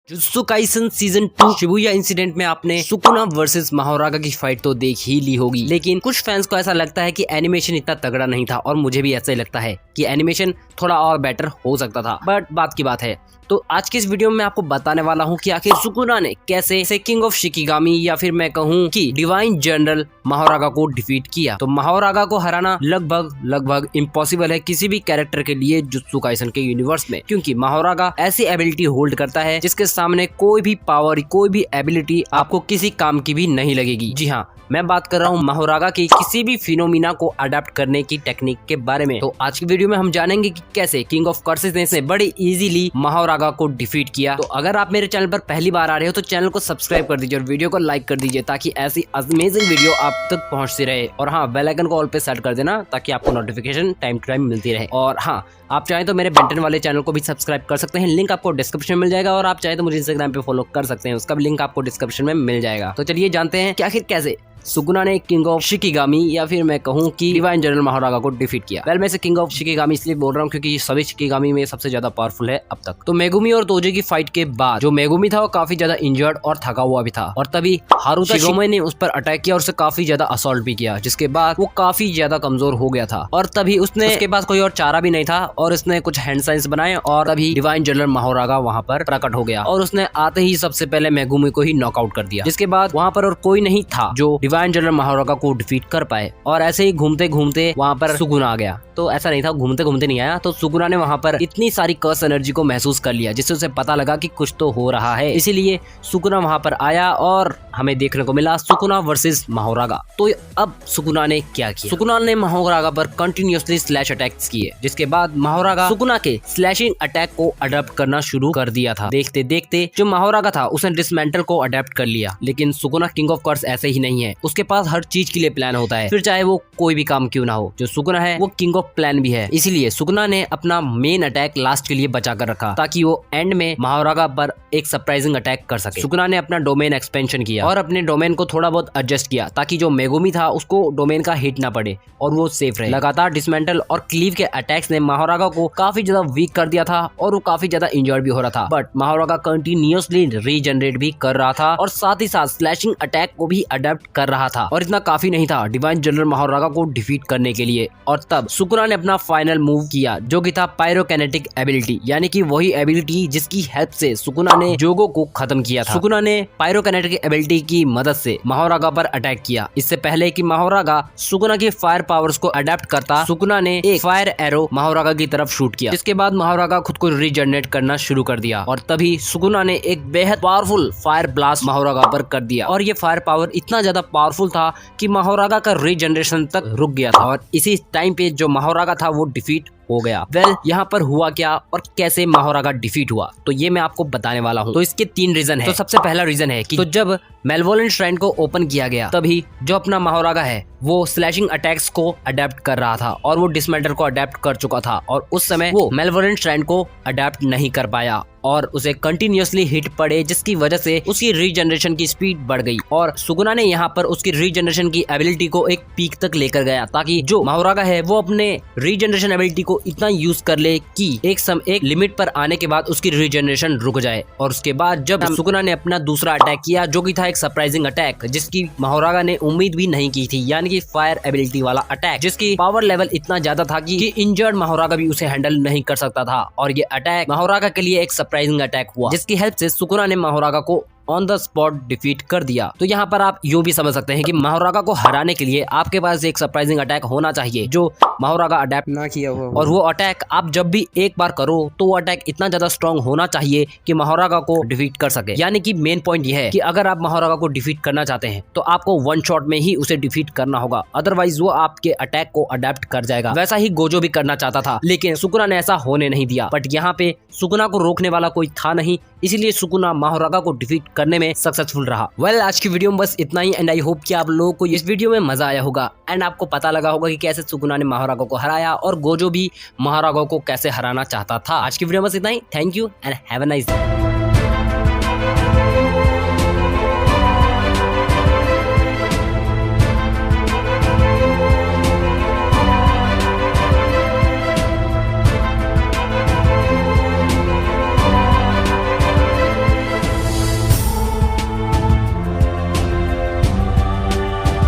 Jutsu Kaisen season 2 Shibuya incident में आपने Sukuna versus महारागा की फाइट तो देख ही ली होगी, लेकिन कुछ फैंस को ऐसा लगता है कि एनिमेशन इतना तगड़ा नहीं था और मुझे भी ऐसा ही लगता है कि एनिमेशन थोड़ा और बेटर हो सकता था। बट बात की बात है तो आज के इस वीडियो में आपको बताने वाला हूँ कि आखिर सुकुना ने कैसे किंग ऑफ शिकिगामी या फिर मैं कहूँ कि डिवाइन जनरल महारागा को डिफीट किया। तो महारागा को हराना लगभग इम्पॉसिबल है किसी भी कैरेक्टर के लिए जुत्सु काइसन के यूनिवर्स में, क्योंकि महारागा ऐसी एबिलिटी होल्ड करता है जिसके सामने कोई भी पावर, कोई भी एबिलिटी आपको किसी काम की भी नहीं लगेगी। जी हाँ, मैं बात कर रहा हूँ महारागा की किसी भी फिनोमिना को अडेप्ट करने की टेक्निक के बारे में। तो आज की वीडियो में हम जानेंगे कि कैसे किंग ऑफ कर्सेस ने बड़े इजीली महारागा को डिफीट किया। तो अगर आप मेरे चैनल पर पहली बार आ रहे हो तो चैनल को सब्सक्राइब कर दीजिए और वीडियो को लाइक कर दीजिए ताकि ऐसी अमेजिंग वीडियो आप तक पहुंचती रहे। और हाँ, बेल आइकन को ऑल पे सेट कर देना ताकि आपको नोटिफिकेशन टाइम टू टाइम मिलती रहे। और हाँ, आप चाहें तो मेरे बेंटन वाले चैनल को भी सब्सक्राइब कर सकते हैं, लिंक आपको डिस्क्रिप्शन में मिल जाएगा। और आप चाहें तो मुझे इंस्टाग्राम पे फॉलो कर सकते हैं, उसका भी लिंक आपको डिस्क्रिप्शन में मिल जाएगा। तो चलिए जानते हैं कि आखिर कैसे सुकुना ने किंग ऑफ शिकिगामी या फिर मैं कहूँ कि डिवाइन जनरल महारागा को डिफीट किया। मैं इसे किंग ऑफ शिकिगामी इसलिए बोल रहा हूँ क्योंकि सभी शिकिगामी में सबसे ज्यादा पावरफुल है अब तक। तो मेगुमी और तोजी की फाइट के बाद जो मेगुमी था वो काफी ज्यादा इंजर्ड और थका हुआ भी था, और तभी हारुता शिगोमे ने उस पर अटैक किया और उसे काफी ज्यादा असॉल्ट भी किया, जिसके बाद वो काफी ज्यादा कमजोर हो गया था। और तभी उसके पास कोई और चारा भी नहीं था और उसने कुछ हैंड साइंस बनाए और तभी डिवाइन जनरल महारागा वहाँ पर प्रकट हो गया और उसने आते ही सबसे पहले मेगुमी को ही नॉकआउट कर दिया। जिसके बाद वहाँ पर और कोई नहीं था जो डिवाइन जनरल महारागा को डिफीट कर पाए। और ऐसे ही घूमते घूमते वहाँ पर सुकुना आ गया। तो ऐसा नहीं था, घूमते घूमते नहीं आया, तो सुकुना ने वहाँ पर इतनी सारी कर्स एनर्जी को महसूस कर लिया जिससे उसे पता लगा कि कुछ तो हो रहा है। इसीलिए सुकुना वहाँ पर आया और हमें देखने को मिला सुकुना वर्सेस महारागा। तो अब सुकुना ने क्या किया? सुकुना ने महारागा पर कंटिन्यूअसली स्लैश अटैक्स किए, जिसके बाद महारागा सुकुना के स्लैशिंग अटैक को अडॉप्ट करना शुरू कर दिया था। देखते देखते जो महारागा था उसने डिसमेंटल को अडॉप्ट कर लिया, लेकिन सुकुना किंग ऑफ कर्स ऐसे ही नहीं है, उसके पास हर चीज के लिए प्लान होता है, फिर चाहे वो कोई भी काम क्यों ना हो। जो सुकुना है वो किंग ऑफ प्लान भी है, इसीलिए सुकुना ने अपना मेन अटैक लास्ट के लिए बचा कर रखा ताकि वो एंड में महारागा पर एक सरप्राइजिंग अटैक कर सके। सुकुना ने अपना डोमेन एक्सपेंशन किया और अपने डोमेन को थोड़ा बहुत एडजस्ट किया ताकि जो मेगुमी था उसको डोमेन का हिट ना पड़े और वो सेफ रहे। लगातार डिसमेंटल और क्लीव के अटैक्स ने महारागा को काफी ज्यादा वीक कर दिया था और वो काफी ज्यादा इंजर्ड भी हो रहा था, बट महारागा कंटिन्यूअसली रीजनरेट भी कर रहा था और साथ ही साथ स्लैशिंग अटैक को भी अडॉप्ट कर रहा था। और इतना काफी नहीं था डिवाइन जनरल महारागा को डिफीट करने के लिए, और तब सुकुना ने अपना फाइनल मूव किया जो कि था पायरोकिनेटिक एबिलिटी, यानी कि वही एबिलिटी जिसकी हेल्प से सुकुना ने जोगो को खत्म किया था। सुकुना ने पायरोकिनेटिक एबिलिटी की मदद से महारागा पर अटैक किया। इससे पहले कि महारागा सुकुना की फायर पावर्स को अडॉप्ट करता, सुकुना ने एक फायर एरो महारागा की तरफ शूट किया, जिसके बाद महारागा खुद को रीजनरेट करना शुरू कर दिया और तभी सुकुना ने एक बेहद पावरफुल फायर ब्लास्ट महारागा पर कर दिया। और ये फायर पावर इतना ज्यादा पावरफुल था कि महारागा का रीजनरेशन तक रुक गया था और इसी टाइम पे जो महारागा था वो डिफीट हो गया। यहाँ पर हुआ क्या और कैसे महारागा डिफीट हुआ, तो ये मैं आपको बताने वाला हूँ। तो इसके 3 रीजन है। तो सबसे पहला रीजन है कि तो जब मेलवोलेंट श्राइन को ओपन किया गया तभी जो अपना महारागा है वो स्लैशिंग अटैक्स को अडेप्ट कर रहा था और वो डिसमेंटल को अडेप्ट कर चुका था और उस समय वो मेलवोलेंट श्राइन को अडेप्ट नहीं कर पाया और उसे कंटिन्यूअसली हिट पड़े, जिसकी वजह से उसकी रीजनरेशन की स्पीड बढ़ गई। और सुकुना ने यहाँ पर उसकी रीजनरेशन की एबिलिटी को एक पीक तक लेकर गया ताकि जो महारागा है वो अपने रीजनरेशन एबिलिटी को इतना यूज कर ले कि एक लिमिट पर आने के बाद उसकी रीजनरेशन रुक जाए। और उसके बाद जब सुकुना ने अपना दूसरा अटैक किया जो कि था एक सरप्राइजिंग अटैक जिसकी महारागा ने उम्मीद भी नहीं की थी, यानी कि फायर एबिलिटी वाला अटैक जिसकी पावर लेवल इतना ज्यादा था कि इंजर्ड महारागा भी उसे हैंडल नहीं कर सकता था। और ये अटैक महारागा के लिए एक सरप्राइजिंग अटैक हुआ जिसकी हेल्प से सुकुना ने महारागा को ऑन द स्पॉट डिफीट कर दिया। तो यहाँ पर आप यूँ भी समझ सकते हैं कि महारागा को हराने के लिए आपके पास एक सरप्राइजिंग अटैक होना चाहिए जो महारागा अडेप्ट ना किया हो, और वो अटैक आप जब भी एक बार करो तो वो अटैक इतना ज्यादा स्ट्रॉन्ग होना चाहिए कि महारागा को डिफीट कर सके। यानी कि मेन पॉइंट ये है कि अगर आप महारागा को डिफीट करना चाहते हैं तो आपको 1 शॉट में ही उसे डिफीट करना होगा, अदरवाइज वो आपके अटैक को अडेप्ट कर जाएगा। वैसा ही गोजो भी करना चाहता था, लेकिन सुकुना ने ऐसा होने नहीं दिया। बट यहाँ पे सुकुना को रोकने वाला कोई था नहीं, इसीलिए सुकुना महारागा को डिफीट करने में सक्सेसफुल रहा। आज की वीडियो में बस इतना ही एंड आई होप कि आप लोगों को इस वीडियो में मजा आया होगा एंड आपको पता लगा होगा कि कैसे सुकुना ने महारागा को हराया और गोजो भी महारागा को कैसे हराना चाहता था। आज की वीडियो में बस इतना ही। Thank you and have a nice day.